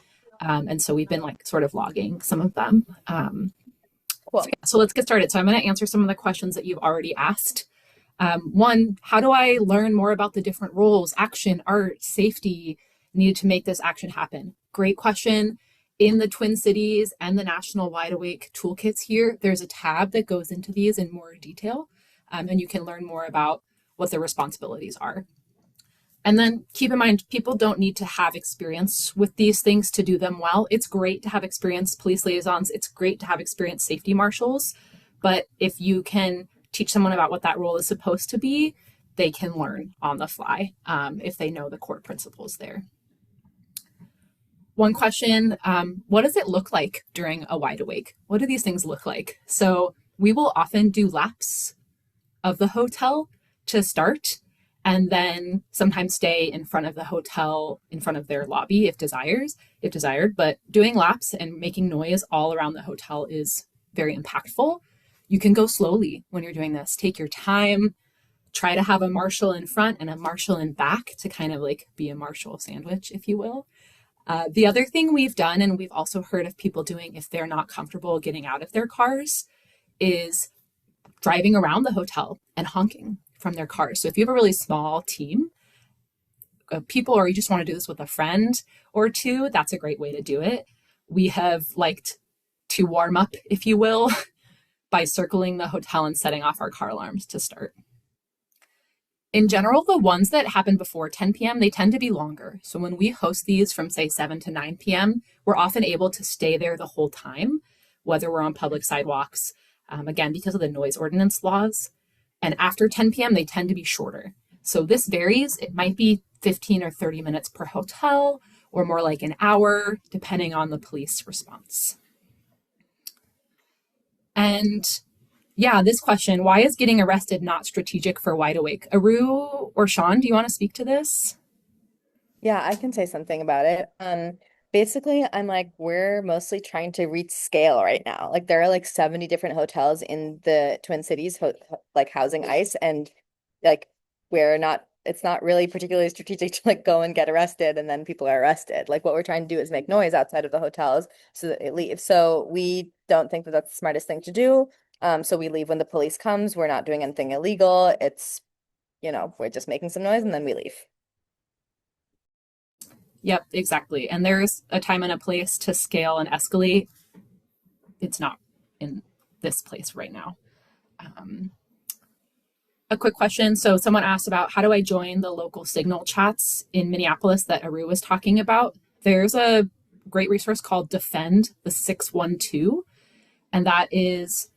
And so we've been like sort of logging some of them. Cool. So let's get started. So I'm going to answer some of the questions that you've already asked. One, how do I learn more about the different roles, action, art, safety needed to make this action happen? Great question. In the Twin Cities and the National Wide Awake toolkits here, there's a tab that goes into these in more detail, and you can learn more about what the responsibilities are. And then keep in mind, people don't need to have experience with these things to do them well. It's great to have experienced police liaisons. It's great to have experienced safety marshals. But if you can teach someone about what that role is supposed to be, they can learn on the fly if they know the core principles there. One question, what does it look like during a wide awake? What do these things look like? So we will often do laps of the hotel to start. and then sometimes stay in front of the hotel, in front of their lobby if desired. But doing laps and making noise all around the hotel is very impactful. You can go slowly when you're doing this. Take your time. Try to have a marshal in front and a marshal in back to kind of like be a marshal sandwich, if you will. The other thing we've done, and we've also heard of people doing if they're not comfortable getting out of their cars, is driving around the hotel and honking from their cars. So if you have a really small team of people, or you just want to do this with a friend or two, that's a great way to do it. We have liked to warm up, if you will, by circling the hotel and setting off our car alarms to start. In general, the ones that happen before 10 p.m., they tend to be longer. So when we host these from, say, 7 to 9 p.m., we're often able to stay there the whole time, whether we're on public sidewalks, again, because of the noise ordinance laws. And after 10 p.m., they tend to be shorter. So this varies. It might be 15 or 30 minutes per hotel, or more like an hour, depending on the police response. And yeah, this question, why is getting arrested not strategic for Wide Awake? Aru or Sean, do you want to speak to this? Yeah, I can say something about it. Basically, I'm like, we're mostly trying to reach scale right now. Like there are like 70 different hotels in the Twin Cities, like housing ICE, and like it's not really particularly strategic to like go and get arrested and then people are arrested. Like what we're trying to do is make noise outside of the hotels so that it leaves. So we don't think that that's the smartest thing to do. So we leave when the police comes. We're not doing anything illegal. It's, we're just making some noise and then we leave. Yep, exactly. And there's a time and a place to scale and escalate. It's not in this place right now. A quick question. So someone asked about how do I join the local signal chats in Minneapolis that Aru was talking about. There's a great resource called Defend the 612, and that is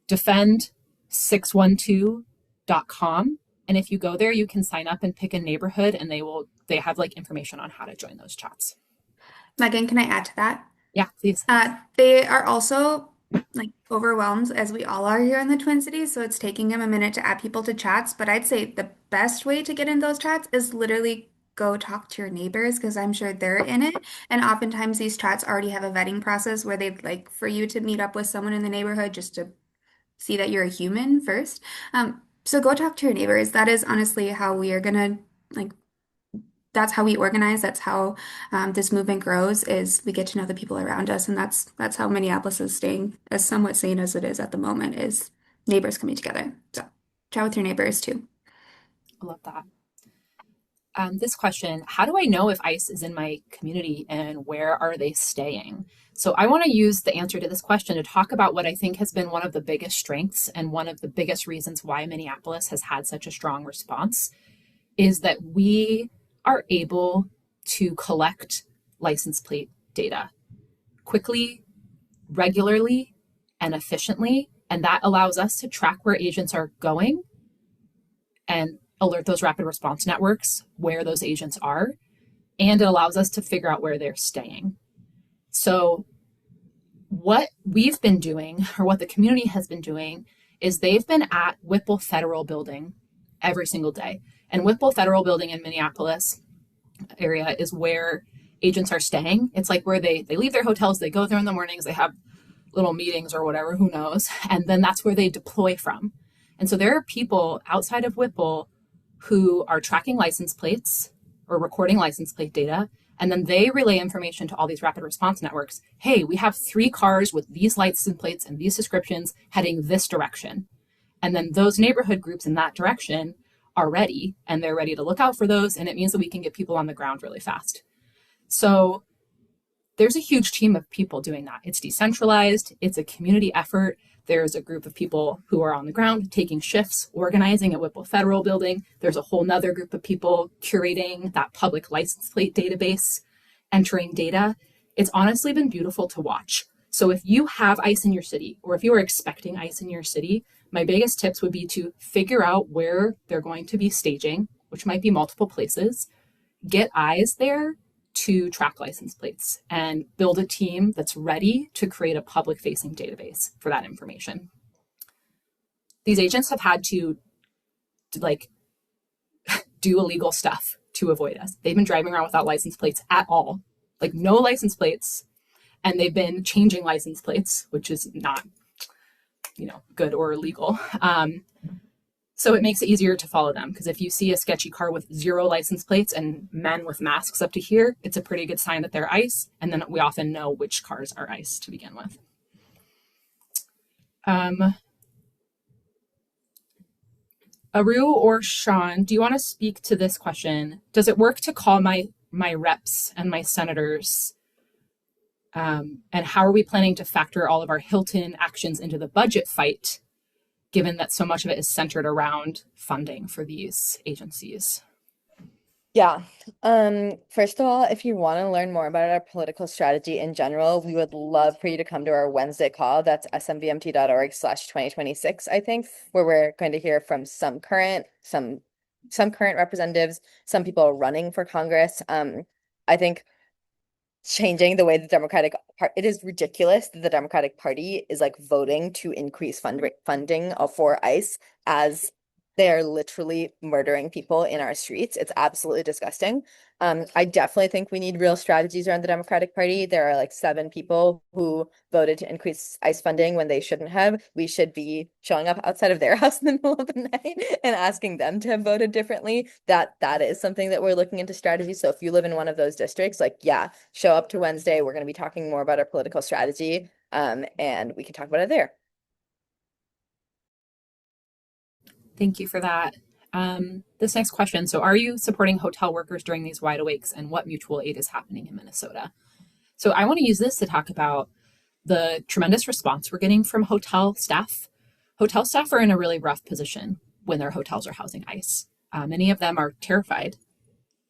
defend612.com. And if you go there, you can sign up and pick a neighborhood, and they have like information on how to join those chats. Megan, can I add to that? Yeah, please. They are also like overwhelmed, as we all are here in the Twin Cities, so it's taking them a minute to add people to chats. But I'd say the best way to get in those chats is literally go talk to your neighbors because I'm sure they're in it. And oftentimes these chats already have a vetting process where they'd like for you to meet up with someone in the neighborhood just to see that you're a human first. So go talk to your neighbors. That is honestly how we are gonna like that's how we organize. That's how this movement grows. Is we get to know the people around us, and that's how Minneapolis is staying as somewhat sane as it is at the moment. Is neighbors coming together. So chat with your neighbors too. I love that. This question, how do I know if ICE is in my community and where are they staying? So I want to use the answer to this question to talk about what I think has been one of the biggest strengths and one of the biggest reasons why Minneapolis has had such a strong response is that we are able to collect license plate data quickly, regularly, and efficiently. And that allows us to track where agents are going and alert those rapid response networks where those agents are. And it allows us to figure out where they're staying. So what we've been doing, or what the community has been doing, is they've been at Whipple Federal Building every single day. And Whipple Federal Building in Minneapolis area is where agents are staying. It's like where they leave their hotels, they go there in the mornings, they have little meetings or whatever, who knows, and then that's where they deploy from. And so there are people outside of Whipple who are tracking license plates or recording license plate data, and then they relay information to all these rapid response networks. Hey, we have 3 cars with these license plates and these descriptions heading this direction. And then those neighborhood groups in that direction are ready, and they're ready to look out for those, and it means that we can get people on the ground really fast. So there's a huge team of people doing that. It's decentralized, it's a community effort. There's a group of people who are on the ground taking shifts, organizing at Whipple Federal Building. There's a whole nother group of people curating that public license plate database, entering data. It's honestly been beautiful to watch. So if you have ICE in your city, or if you are expecting ICE in your city, my biggest tips would be to figure out where they're going to be staging, which might be multiple places, get eyes there to track license plates, and build a team that's ready to create a public-facing database for that information. These agents have had to do illegal stuff to avoid us. They've been driving around without license plates at all, like no license plates, and they've been changing license plates, which is not, good or illegal. So it makes it easier to follow them, because if you see a sketchy car with zero license plates and men with masks up to here, it's a pretty good sign that they're ICE. And then we often know which cars are ICE to begin with. Aru or Sean, do you want to speak to this question? Does it work to call my reps and my senators? And how are we planning to factor all of our Hilton actions into the budget fight, given that so much of it is centered around funding for these agencies? Yeah. First of all, if you want to learn more about our political strategy in general, we would love for you to come to our Wednesday call. That's smvmt.org/2026, I think, where we're going to hear from some current representatives, some people running for Congress. I think changing the way the Democratic it is ridiculous that the Democratic Party is like voting to increase funding for ICE as they're literally murdering people in our streets. It's absolutely disgusting. I definitely think we need real strategies around the Democratic Party. There are like 7 people who voted to increase ICE funding when they shouldn't have. We should be showing up outside of their house in the middle of the night and asking them to have voted differently. That is something that we're looking into strategy. So if you live in one of those districts, like, yeah, show up to Wednesday. We're going to be talking more about our political strategy. And we can talk about it there. Thank you for that. This next question. So are you supporting hotel workers during these wide awakes, and what mutual aid is happening in Minnesota? So I want to use this to talk about the tremendous response we're getting from hotel staff. Hotel staff are in a really rough position when their hotels are housing ICE. Many of them are terrified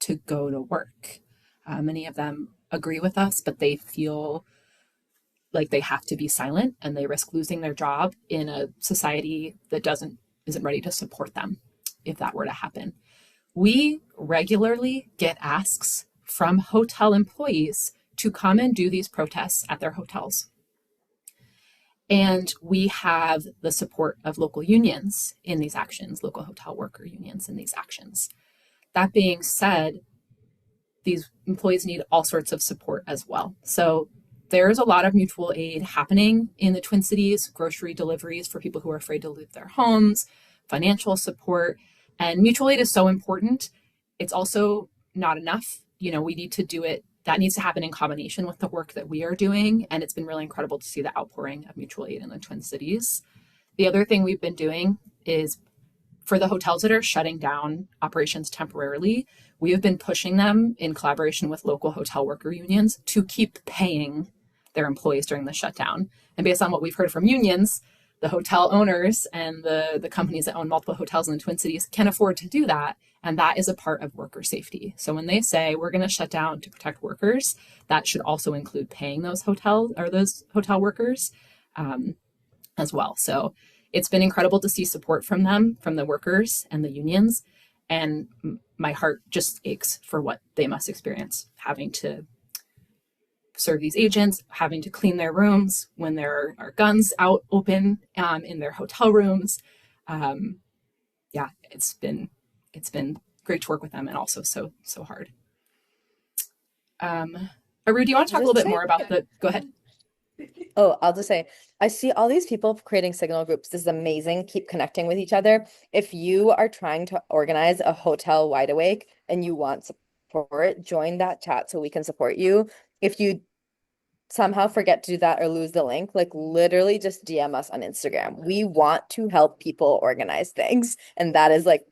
to go to work. Many of them agree with us, but they feel like they have to be silent, and they risk losing their job in a society that isn't ready to support them if that were to happen. We regularly get asks from hotel employees to come and do these protests at their hotels. And we have the support of local unions in these actions, local hotel worker unions in these actions. That being said, these employees need all sorts of support as well. So there's a lot of mutual aid happening in the Twin Cities, grocery deliveries for people who are afraid to leave their homes, financial support. And mutual aid is so important. It's also not enough. We need to do it. That needs to happen in combination with the work that we are doing. And it's been really incredible to see the outpouring of mutual aid in the Twin Cities. The other thing we've been doing is for the hotels that are shutting down operations temporarily, we have been pushing them in collaboration with local hotel worker unions to keep paying their employees during the shutdown. And based on what we've heard from unions, the hotel owners and the companies that own multiple hotels in the Twin Cities can afford to do that. And that is a part of worker safety. So when they say we're going to shut down to protect workers, that should also include paying those hotel workers as well. So it's been incredible to see support from them, from the workers and the unions. And my heart just aches for what they must experience, having to serve these agents, having to clean their rooms when there are guns out open in their hotel rooms. Yeah, it's been great to work with them, and also so hard. Aru, do you want to talk a little bit more about go ahead. Oh, I'll just say, I see all these people creating signal groups. This is amazing. Keep connecting with each other. If you are trying to organize a hotel wide awake and you want support, join that chat so we can support you. If you somehow forget to do that or lose the link, like literally just DM us on Instagram. We want to help people organize things. And that is like,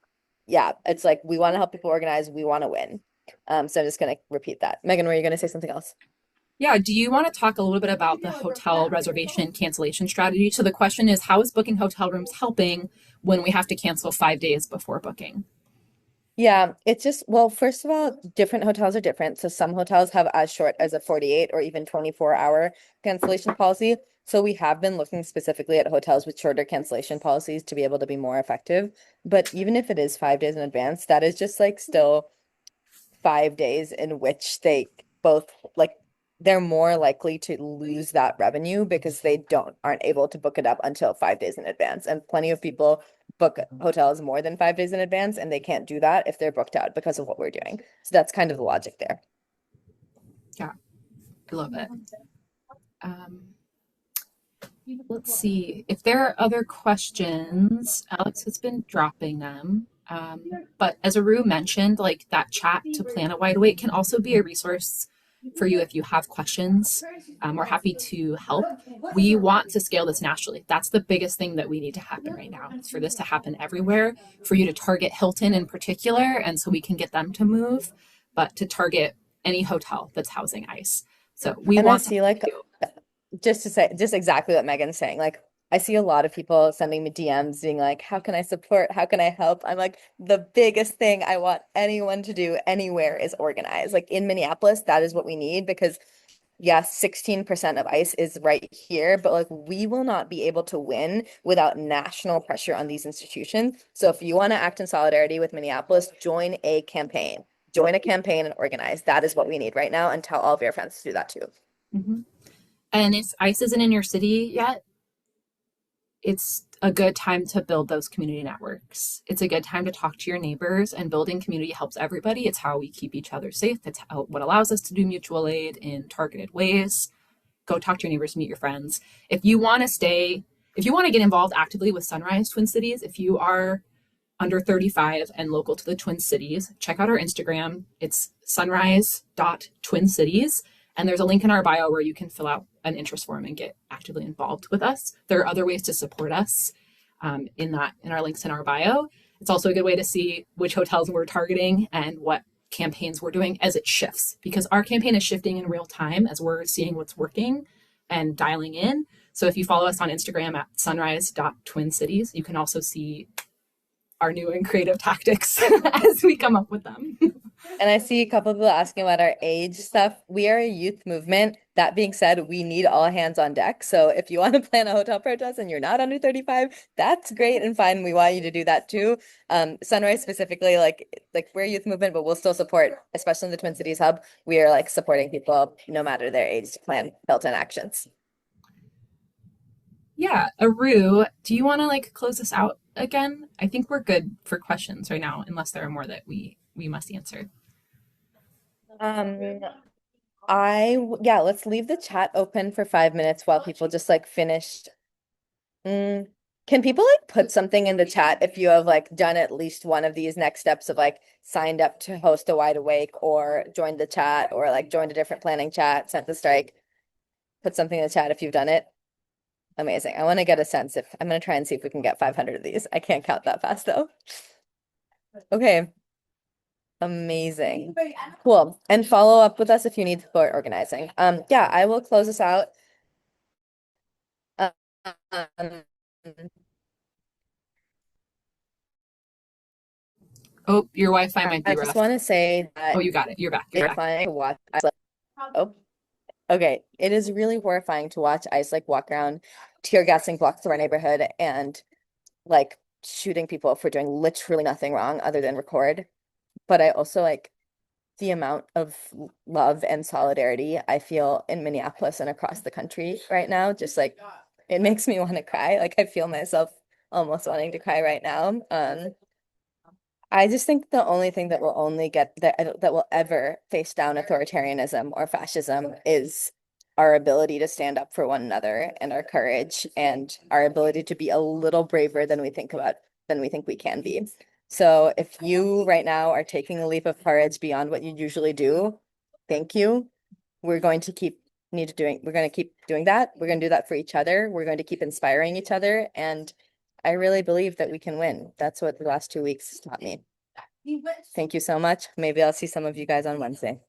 yeah, it's like we want to help people organize. We want to win. So I'm just going to repeat that. Megan, were you going to say something else? Yeah, do you want to talk a little bit about the hotel reservation cancellation strategy? So the question is, how is booking hotel rooms helping when we have to cancel 5 days before booking? Yeah, it's just, well, first of all, different hotels are different. So some hotels have as short as a 48 or even 24-hour cancellation policy. So we have been looking specifically at hotels with shorter cancellation policies to be able to be more effective. But even if it is 5 days in advance, that is just like still 5 days in which they both like they're more likely to lose that revenue because they aren't able to book it up until 5 days in advance. And plenty of people book hotels more than 5 days in advance, and they can't do that if they're booked out because of what we're doing. So that's kind of the logic there. Yeah, I love it. Um, let's see if there are other questions. Alex has been dropping them. But as Aru mentioned, like that chat to plan a wide awake can also be a resource for you if you have questions. We're happy to help. We want to scale this nationally. That's the biggest thing that we need to happen right now. It's for this to happen everywhere, for you to target Hilton in particular, and so we can get them to move, but to target any hotel that's housing ICE. So we And I want to see like just to say just exactly what Megan's saying. Like I see a lot of people sending me DMs being like, how can I support? How can I help? I'm like, the biggest thing I want anyone to do anywhere is organize. Like in Minneapolis, that is what we need because yes, 16% of ICE is right here, but like we will not be able to win without national pressure on these institutions. So if you want to act in solidarity with Minneapolis, join a campaign. Join a campaign and organize. That is what we need right now, and tell all of your friends to do that too. Mhm. And if ICE isn't in your city yet, it's a good time to build those community networks. It's a good time to talk to your neighbors, and building community helps everybody. It's how we keep each other safe. It's what allows us to do mutual aid in targeted ways. Go talk to your neighbors, meet your friends. If you want to stay, if you want to get involved actively with Sunrise Twin Cities, if you are under 35 and local to the Twin Cities, check out our Instagram. It's sunrise.twincities. And there's a link in our bio where you can fill out an interest form and get actively involved with us. There are other ways to support us in our links in our bio. It's also a good way to see which hotels we're targeting and what campaigns we're doing as it shifts, because our campaign is shifting in real time as we're seeing what's working and dialing in. So if you follow us on Instagram at sunrise.twincities, you can also see our new and creative tactics as we come up with them. And I see a couple of people asking about our age stuff. We are a youth movement. That being said, we need all hands on deck. So if you want to plan a hotel protest and you're not under 35, that's great and fine. We want you to do that too. Sunrise specifically, like we're a youth movement, but we'll still support, especially in the Twin Cities hub. We are like supporting people no matter their age to plan built-in actions. Yeah, Aru, do you want to like close this out again? I think we're good for questions right now, unless there are more that we must answer. Um, let's leave the chat open for 5 minutes while people just like finish. Mm. Can people like put something in the chat if you have like done at least one of these next steps of like signed up to host a wide awake or joined the chat or like joined a different planning chat, sent the strike? Put something in the chat if you've done it. Amazing. I want to get a sense if I'm going to try and see if we can get 500 of these. I can't count that fast though. Okay. Amazing. Cool. And follow up with us if you need support organizing. Yeah, I will close this out. Um, Oh, your Wi-Fi might be I just rough. want to say that Oh, you got it. You're back. You're back. horrifying to watch. Oh, okay. It is really horrifying to watch ICE like walk around tear gassing blocks of our neighborhood and like shooting people for doing literally nothing wrong other than record. But I also like the amount of love and solidarity I feel in Minneapolis and across the country right now. Just like it makes me want to cry. Like I feel myself almost wanting to cry right now. I just think the only thing that will only get that will ever face down authoritarianism or fascism is our ability to stand up for one another and our courage and our ability to be a little braver than we think we can be. So if you right now are taking a leap of courage beyond what you usually do, thank you. We're going to keep we're going to keep doing that. We're going to do that for each other. We're going to keep inspiring each other. And I really believe that we can win. That's what the last 2 weeks has taught me. Thank you so much. Maybe I'll see some of you guys on Wednesday.